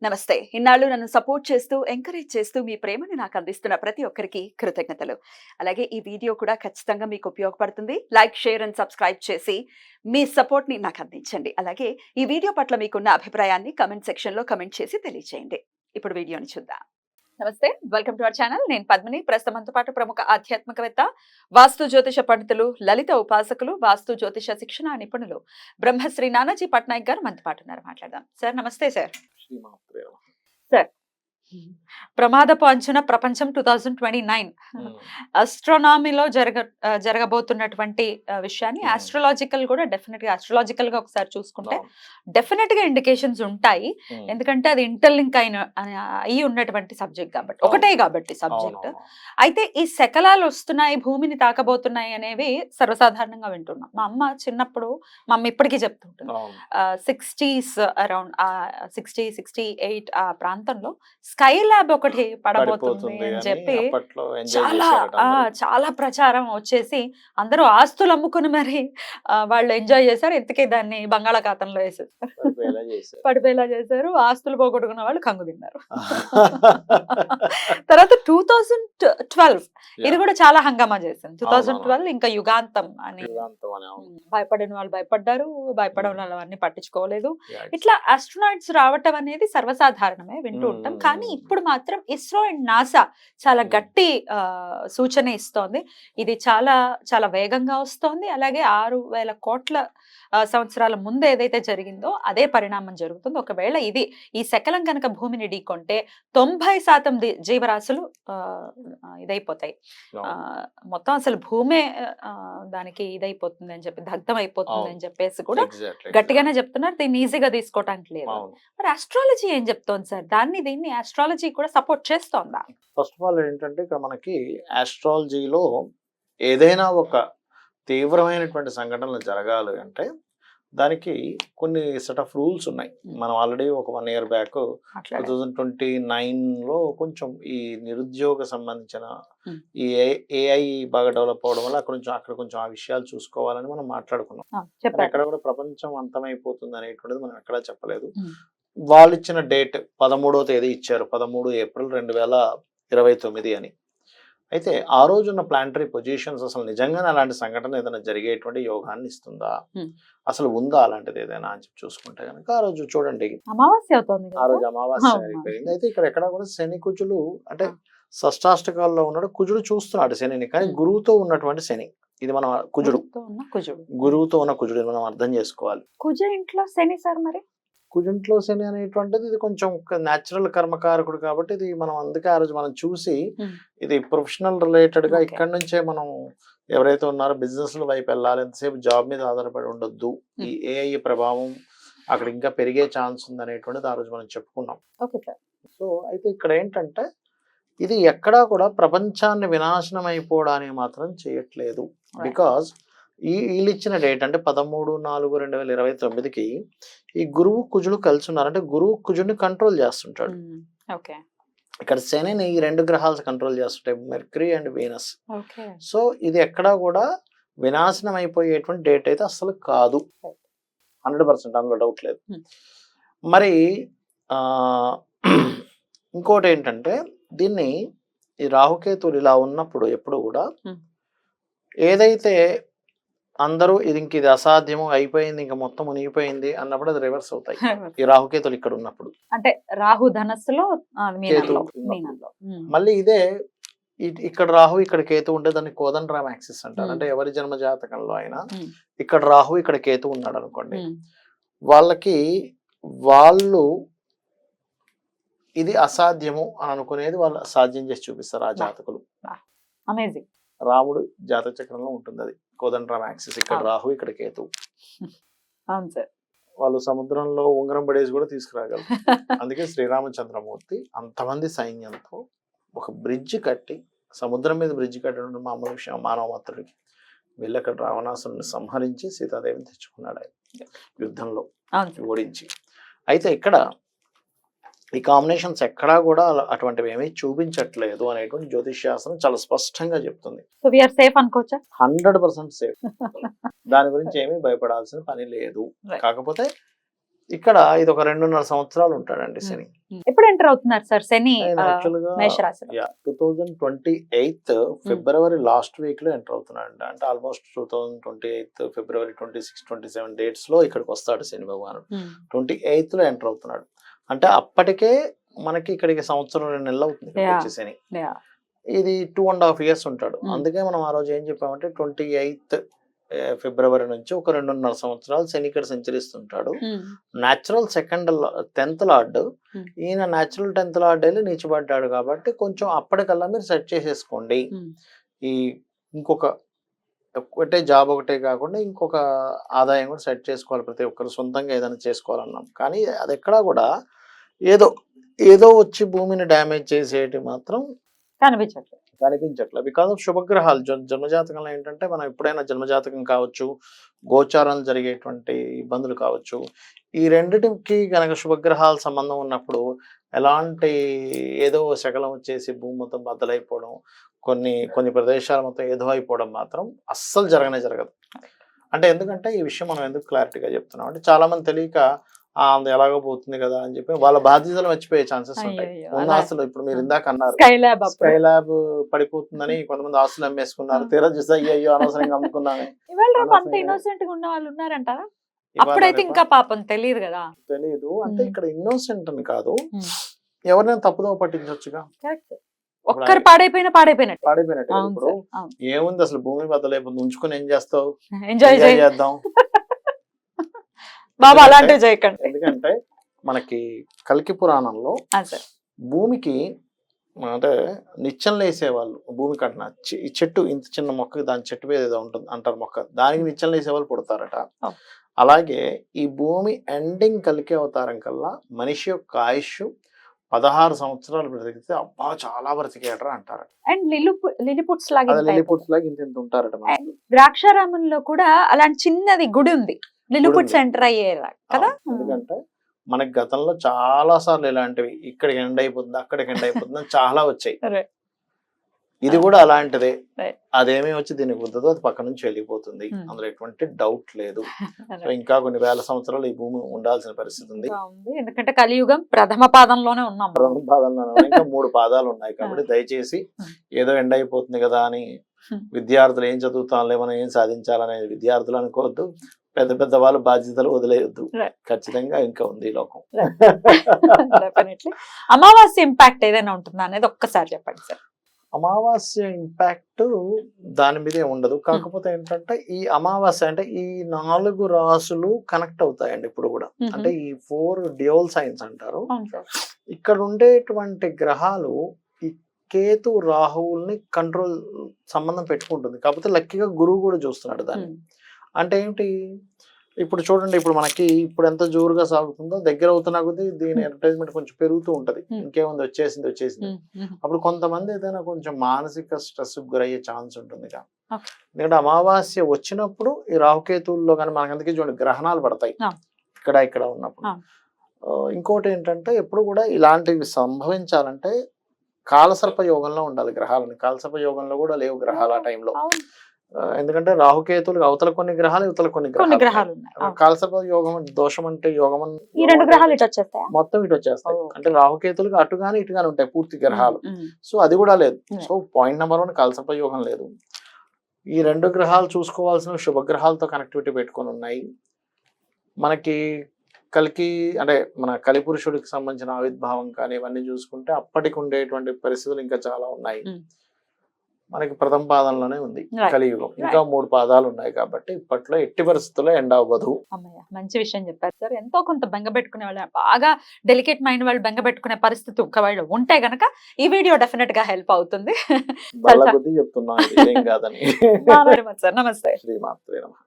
నమస్తే. ఇన్నాళ్ళు నన్ను సపోర్ట్ చేస్తూ, ఎంకరేజ్ చేస్తూ మీ ప్రేమని నాకు అందిస్తున్న ప్రతి ఒక్కరికి కృతజ్ఞతలు. అలాగే ఈ వీడియో కూడా ఖచ్చితంగా మీకు ఉపయోగపడుతుంది. లైక్, షేర్ అండ్ సబ్స్క్రైబ్ చేసి మీ సపోర్ట్‌ని నాకు అందించండి. అలాగే ఈ వీడియో పట్ల మీకున్న అభిప్రాయాన్ని కామెంట్ సెక్షన్‌లో కామెంట్ చేసి తెలియజేయండి. ఇప్పుడు వీడియోని చూద్దాం. నమస్తే. Welcome to our channel. నేను పద్మిని. ప్రస్తుతం మనతో పాటు ప్రముఖ ఆధ్యాత్మికవేత్త, వాస్తు జ్యోతిష పండితులు, లలిత ఉపాసకులు, వాస్తు జ్యోతిష శిక్షణ నిపుణులు బ్రహ్మశ్రీ నానాజీ పట్నాయక్ గారు మనతో పాటు ఉన్నారు. మాట్లాడదాం. సార్ నమస్తే సార్. సార్ ప్రమాదపు అంచున ప్రపంచం 2029 అస్ట్రోనామీలో జరగబోతున్నటువంటి విషయాన్ని ఆస్ట్రాలజికల్ కూడా డెఫినెట్ గా ఆస్ట్రాలజికల్ గా ఒకసారి చూసుకుంటే డెఫినెట్ గా ఇండికేషన్స్ ఉంటాయి. ఎందుకంటే అది ఇంటర్లింక్ అయి ఉన్నటువంటి సబ్జెక్ట్ కాబట్టి, ఒకటే కాబట్టి సబ్జెక్ట్. అయితే ఈ శకలాలు వస్తున్నాయి, భూమిని తాకబోతున్నాయి అనేవి సర్వసాధారణంగా వింటున్నాం. మా అమ్మ చిన్నప్పుడు, మా అమ్మ ఇప్పటికీ చెప్తుంటుంది, 60s అరౌండ్ 60-68 ఆ ప్రాంతంలో స్కై ల్యాబ్ ఒకటి పడబోతుంది అని చెప్పి చాలా ప్రచారం వచ్చేసి అందరూ ఆస్తులు అమ్ముకుని మరి వాళ్ళు ఎంజాయ్ చేశారు. ఇంతకీ దాన్ని బంగాళాఖాతంలో వేసేసారు, పడిపోయేలా చేశారు. ఆస్తులు పోగొట్టుకున్న వాళ్ళు కంగు తిన్నారు. తర్వాత 2012 ఇది కూడా చాలా హంగామా చేసింది. 2012 ఇంకా యుగాంతం అని భయపడిన వాళ్ళు భయపడ్డారు, భయపడిన వాళ్ళు అన్ని పట్టించుకోలేదు. ఇట్లా ఆస్ట్రోనాట్స్ రావటం అనేది సర్వసాధారణమే, వింటూ ఉంటాం. కానీ ఇప్పుడు మాత్రం ఇస్రో అండ్ నాసా చాలా గట్టి సూచన ఇస్తోంది. ఇది చాలా చాలా వేగంగా వస్తోంది. అలాగే 6,000 కోట్ల సంవత్సరాల ముందు ఏదైతే జరిగిందో అదే పరిణామం జరుగుతుంది. ఒకవేళ ఈ శకలం కనుక భూమిని ఢీకొంటే 90% జీవరాశులు ఇదైపోతాయి. మొత్తం అసలు భూమే దానికి ఇదైపోతుంది అని చెప్పి, దగ్ధం అయిపోతుంది అని చెప్పేసి కూడా గట్టిగానే చెప్తున్నారు. దీన్ని ఈజీగా తీసుకోవటానికి లేదు. మరి ఆస్ట్రాలజీ ఏం చెప్తోంది సార్? దీన్ని ఆస్ట్రాలజీ కూడా సపోర్ట్ చేస్తోందా? ఫస్ట్ ఆఫ్ ఆల్ ఏంటంటే, ఇక్కడ మనకి ఆస్ట్రాలజీలో ఏదైనా ఒక తీవ్రమైనటువంటి సంఘటనలు జరగాలి అంటే దానికి కొన్ని సెట్ ఆఫ్ రూల్స్ ఉన్నాయి. మనం ఆల్రెడీ ఒక 1 year బ్యాక్ 2029లో కొంచెం ఈ నిరుద్యోగ సంబంధించిన ఈ AI బాగా డెవలప్ అవడం వల్ల అక్కడ కొంచెం ఆ విషయాలు చూసుకోవాలని మనం మాట్లాడుకున్నాం. ఎక్కడ కూడా ప్రపంచం అంతమైపోతుంది అనేటువంటిది మనం ఎక్కడా చెప్పలేదు. వాళ్ళు ఇచ్చిన డేట్ 13వ తేదీ ఇచ్చారు, 13 ఏప్రిల్ 2029 అని. అయితే ఆ రోజున్న ప్లానటరీ పొజిషన్స్ అసలు నిజంగానే అలాంటి సంఘటన ఏదైనా జరిగేటువంటి యోగాన్ని ఇస్తుందా, అసలు ఉందా అలాంటిది ఏదైనా అని చెప్పి చూసుకుంటే కనుక ఆ రోజు చూడండి, అమావాస్య అవుతుంది, ఆ రోజు అమావాస్య అయిపోయింది. అయితే ఇక్కడ కూడా శని కుజులు అంటే షష్టాష్టకాల్లో ఉన్నాడు. కుజుడు చూస్తున్నాడు శనిని, కానీ గురువుతో ఉన్నటువంటి శని. ఇది మనం గురువుతో ఉన్న కుజుడు మనం అర్థం చేసుకోవాలి. కుజ ఇంట్లో శని సార్, మరి కుజుంట్లో శని అనేటువంటిది ఇది కొంచెం న్యాచురల్ కర్మకారకుడు కాబట్టి ఇది మనం అందుకే ఆ రోజు మనం చూసి ఇది ప్రొఫెషనల్ రిలేటెడ్ గా ఇక్కడ నుంచే మనం ఎవరైతే ఉన్నారో బిజినెస్ వైపు వెళ్ళాలి, ఎంతసేపు జాబ్ మీద ఆధారపడి ఉండొద్దు, ఈ AI ప్రభావం అక్కడ ఇంకా పెరిగే ఛాన్స్ ఉంది అనేటువంటిది ఆ రోజు మనం చెప్పుకున్నాం. సో అయితే ఇక్కడ ఏంటంటే ఇది ఎక్కడా కూడా ప్రపంచాన్ని వినాశనం అయిపోవడానికి మాత్రం చేయట్లేదు. బికాజ్ వీళ్ళు ఇచ్చిన డేట్ అంటే 13/4/2029కి ఈ గురువు కుజుడు కలిసి ఉన్నారు. అంటే గురువు కుజుడిని కంట్రోల్ చేస్తుంటాడు. ఇక్కడ శనిని ఈ 2 గ్రహాలు కంట్రోల్ చేస్తుంటాయి, మెర్క్యూరీ అండ్ వీనస్. సో ఇది ఎక్కడా కూడా వినాశనం అయిపోయేటువంటి డేట్ అయితే అసలు కాదు, 100%, అందులో డౌట్ లేదు. మరి ఇంకోటి ఏంటంటే దీన్ని ఈ రాహుకేతువులు ఇలా ఉన్నప్పుడు ఎప్పుడు కూడా ఏదైతే అందరూ ఇది అసాధ్యము అయిపోయింది, ఇంకా మొత్తం మునిగిపోయింది అన్నప్పుడు అది రివర్స్ అవుతాయి ఈ రాహుకేతులు ఇక్కడ ఉన్నప్పుడు. అంటే రాహు ధనస్సులో మళ్ళీ ఇదే ఇక్కడ రాహు ఇక్కడ కేతు ఉంటే దాన్ని కోదండరామ్ యాక్సిస్ అంటారు. అంటే ఎవరి జన్మ జాతకంలో అయినా ఇక్కడ రాహు ఇక్కడ కేతు ఉన్నాడు అనుకోండి, వాళ్ళు ఇది అసాధ్యము అని అనుకునేది వాళ్ళు సాధ్యం చేసి చూపిస్తారు ఆ జాతకులు. అమేజింగ్. రాముడు జాతక చక్రంలో ఉంటుంది అది కోదండరామ్ యాక్సిస్, ఇక్కడ రాహు ఇక్కడ కేతు. వాళ్ళు సముద్రంలో ఉంగరం పడేసి కూడా తీసుకురాగలరు. అందుకే శ్రీరామచంద్రమూర్తి అంతమంది సైన్యంతో ఒక బ్రిడ్జ్ కట్టి, సముద్రం మీద బ్రిడ్జ్ కట్టడం మామూలు విషయం మానవ మాత్రుడికి, వెళ్ళి అక్కడ రావణాసురుని సంహరించి సీతాదేవిని తెచ్చుకున్నాడు ఆయన యుద్ధంలో ఓడించి. అయితే ఇక్కడ ఈ కాంబినేషన్స్ ఎక్కడా కూడా అటువంటివి ఏమీ చూపించట్లేదు అనేటువంటి జ్యోతిష్ శాస్త్రం చాలా స్పష్టంగా చెప్తుంది. 100% సేఫ్. దాని గురించి ఏమీ భయపడాల్సిన పని లేదు. కాకపోతే ఇక్కడ ఇది ఒక 2.5 సంవత్సరాలు ఉంటాడండి శని. ఎప్పుడు ఎంటర్ అవుతున్నారు సార్ శని ఆయన యాక్చువల్గా మేషరాశిలో? 2028 ఫిబ్రవరి లాస్ట్ వీక్ లో ఎంటర్ అవుతున్నాడు. అంటే ఆల్మోస్ట్ 2028 ఫిబ్రవరి 26, 27 డేట్స్ లో ఇక్కడికి వస్తాడు శని భగవానుడు. 28 లో ఎంటర్ అవుతున్నాడు. అంటే అప్పటికే మనకి ఇక్కడికి సంవత్సరం 2 నెలలు అవుతుంది ఇక్కడికి వచ్చే శని. ఇది 2.5 years ఉంటాడు. అందుకే మనం ఆ రోజు ఏం చెప్పామంటే 28 ఫిబ్రవరి నుంచి ఒక 2.5 సంవత్సరాలు శని ఇక్కడ సంచరిస్తుంటాడు. న్యాచురల్ 10th లార్డ్, ఈయన న్యాచురల్ 10th లార్డ్ వెళ్ళి నీచబడ్డాడు కాబట్టి కొంచెం అప్పటికల్లా మీరు సెట్ చేసేసుకోండి. ఈ ఇంకొక ఒకటే జాబ్ ఒకటే కాకుండా ఇంకొక ఆదాయం కూడా సెట్ చేసుకోవాలి. ప్రతి ఒక్కరు సొంతంగా ఏదైనా చేసుకోవాలన్నాం. కానీ అది ఎక్కడా కూడా ఏదో వచ్చి భూమిని డ్యామేజ్ చేసేటి మాత్రం కనిపించట్లేదు. బికాస్ ఆఫ్ శుభగ్రహాలు జన్మజాతకంలో ఏంటంటే మనం ఎప్పుడైనా జన్మజాతకం కావచ్చు, గోచారాలు జరిగేటువంటి ఇబ్బందులు కావచ్చు, ఈ రెండిటికి గనక శుభగ్రహాల సంబంధం ఉన్నప్పుడు ఎలాంటి ఏదో శకలం వచ్చేసి భూమి మొత్తం బద్దలైపోవడం, కొన్ని ప్రదేశాలు మొత్తం ఏదో అయిపోవడం మాత్రం అస్సలు జరగదు. అంటే ఎందుకంటే ఈ విషయం మనం ఎందుకు క్లారిటీగా చెప్తున్నాం అంటే చాలా మంది తెలియక అది ఎలాగో పోతుంది కదా అని చెప్పి వాళ్ళ బాధ్యతలు మర్చిపోయే ఛాన్సెస్ ఉంటాయి. ఉన్న ఆస్తులు ఇప్పుడు మీరు ఇందాక అన్నారు స్కై ల్యాబ్ పడిపోతుందని కొంతమంది ఆస్తులు అమ్మేసుకున్నారు. తీరా చూస్తే అయ్యో అనవసరంగా అమ్ముకున్నాను. అప్పుడైతే ఇంకా పాపం తెలియదు కదా. తెలియదు అంటే ఇక్కడ ఇన్నోసెంట్ అని కాదు, ఎవరైనా తప్పుదో పట్టించవచ్చుగా. ఒక్కరు పాడైపోయినట్టు. ఇప్పుడు ఏముంది అసలు భూమి బద్దలైపోతుంది, ఉంచుకొని ఏం చేస్తావు, ఎంజాయ్ చేద్దాం బాబా అలాంటివి చేయకండి. ఎందుకంటే మనకి కల్కి పురాణంలో భూమికి అంటే నిత్యం లేసేవాళ్ళు, భూమికి అంటున్నా ఈ చెట్టు ఇంత చిన్న మొక్క దాని చెట్టు మీద ఏదో ఉంటుంది అంటారు మొక్క, దానికి నిత్యం లేసేవాళ్ళు పుడతారట. అలాగే ఈ భూమి ఎండింగ్ కలికి అవతారం కల్లా మనిషి యొక్క ఆయుష్ 16 సంవత్సరాలు బ్రతికితే అబ్బా చాలా బ్రతికేటరా అంటారు. అండ్ లిలిపుట్స్ లాగా ఇంత ఉంటారట. ద్రాక్షారామంలో కూడా అలాంటి చిన్నది గుడి ఉంది, లిలిపుట్స్ ఎంటర్ అయ్యేలా కదా. ఎందుకంటే మనకి గతంలో చాలా సార్లు ఇలాంటివి ఇక్కడికి ఎండ్ అయిపోతుంది అక్కడికి ఎండ్ అయిపోతుంది చాలా వచ్చాయి. ఇది కూడా అలాంటిదే. అదేమీ వచ్చి దీనికి వద్దదో అది పక్క నుంచి వెళ్ళిపోతుంది, అందులో ఎటువంటి డౌట్ లేదు. సో ఇంకా కొన్ని వేల సంవత్సరాలు ఈ భూమి ఉండాల్సిన పరిస్థితి ఉంది. ఎందుకంటే కలియుగం ప్రథమ పాదంలోనే ఉన్నాం. ఇంకా 3 పాదాలు ఉన్నాయి కాబట్టి దయచేసి ఏదో ఎండ్ అయిపోతుంది కదా అని విద్యార్థులు ఏం చదువుతాంలే మనం ఏం సాధించాలనే విద్యార్థులు అనుకోవద్దు. పెద్ద వాళ్ళు బాధ్యతలు వదిలేయద్దు. ఖచ్చితంగా ఇంకా ఉంది ఈ లోకం. అమావాస్య ఇంపాక్ట్ ఏదైనా ఉంటుందా అనేది ఒక్కసారి చెప్పండి సార్. అమావాస్య ఇంపాక్ట్ దాని మీదే ఉండదు. కాకపోతే ఏంటంటే ఈ అమావాస్య అంటే ఈ 4 రాసులు కనెక్ట్ అవుతాయండి ఇప్పుడు కూడా. అంటే ఈ 4 డ్యూయల్ సైన్స్ అంటారు. ఇక్కడ ఉండేటువంటి గ్రహాలు ఈ కేతు రాహువుల్ని కంట్రోల్ సంబంధం పెట్టుకుంటుంది. కాకపోతే లక్కీగా గురువు కూడా చూస్తున్నాడు దాన్ని. అంటే ఏంటి, ఇప్పుడు చూడండి, ఇప్పుడు మనకి ఇప్పుడు ఎంత జోరుగా సాగుతుందో దగ్గర అవుతున్నా కొద్దీ దీని అడ్వర్టైజ్మెంట్ కొంచెం పెరుగుతూ ఉంటది. ఇంకేముంది వచ్చేసింది. అప్పుడు కొంతమంది ఏదైనా కొంచెం మానసిక స్ట్రెస్ గురయ్యే ఛాన్స్ ఉంటుంది. ఎందుకంటే అమావాస్య వచ్చినప్పుడు ఈ రాహుకేతువుల్లో కానీ మనకి అందుకే చూడండి గ్రహణాలు పడతాయి ఇక్కడ ఉన్నప్పుడు. ఇంకోటి ఏంటంటే ఎప్పుడు కూడా ఇలాంటివి సంభవించాలంటే కాలసర్ప యోగంలో ఉండాలి గ్రహాలని. కాలసర్ప యోగంలో కూడా లేవు గ్రహాలు ఆ టైంలో. ఎందుకంటే రాహుకేతులు అవతల కొన్ని గ్రహాలు ఇవతల కొన్ని గ్రహాలు. కాలసర్ప యోగం దోషం అంటే యోగం మొత్తం ఇటు వచ్చేస్తాయి. అంటే రాహుకేతులకు అటుగాని ఇటుగాని ఉంటాయి పూర్తి గ్రహాలు. సో అది కూడా లేదు. సో పాయింట్ నెంబర్ 1 కాలసర్ప యోగం లేదు. ఈ 2 గ్రహాలు చూసుకోవాల్సిన శుభగ్రహాలతో కనెక్టివిటీ పెట్టుకొని ఉన్నాయి. మనకి కలికి అంటే మన కలిపురుషుడికి సంబంధించిన ఆవిర్భావం కానీ ఇవన్నీ చూసుకుంటే అప్పటికి ఉండేటువంటి పరిస్థితులు ఇంకా చాలా ఉన్నాయి. మనకి ప్రథమ పాదంలోనే ఉంది కలియుగం. ఇంకా 3 పాదాలు ఉన్నాయి కాబట్టి ఇప్పట్లో ఎట్టి పరిస్థితుల్లో ఎండ్ అవ్వదు. మంచి విషయం చెప్పారు సార్. ఎంతో కొంత బెంగ పెట్టుకునే వాళ్ళు, బాగా డెలికేట్ మైండ్ వాళ్ళు బెంగ పెట్టుకునే పరిస్థితి ఒకవేళ ఉంటే గనక ఈ వీడియో డెఫినెట్ గా హెల్ప్ అవుతుంది. చెప్తున్నా కాదని. సార్ నమస్తే. శ్రీమాత్రే నమః.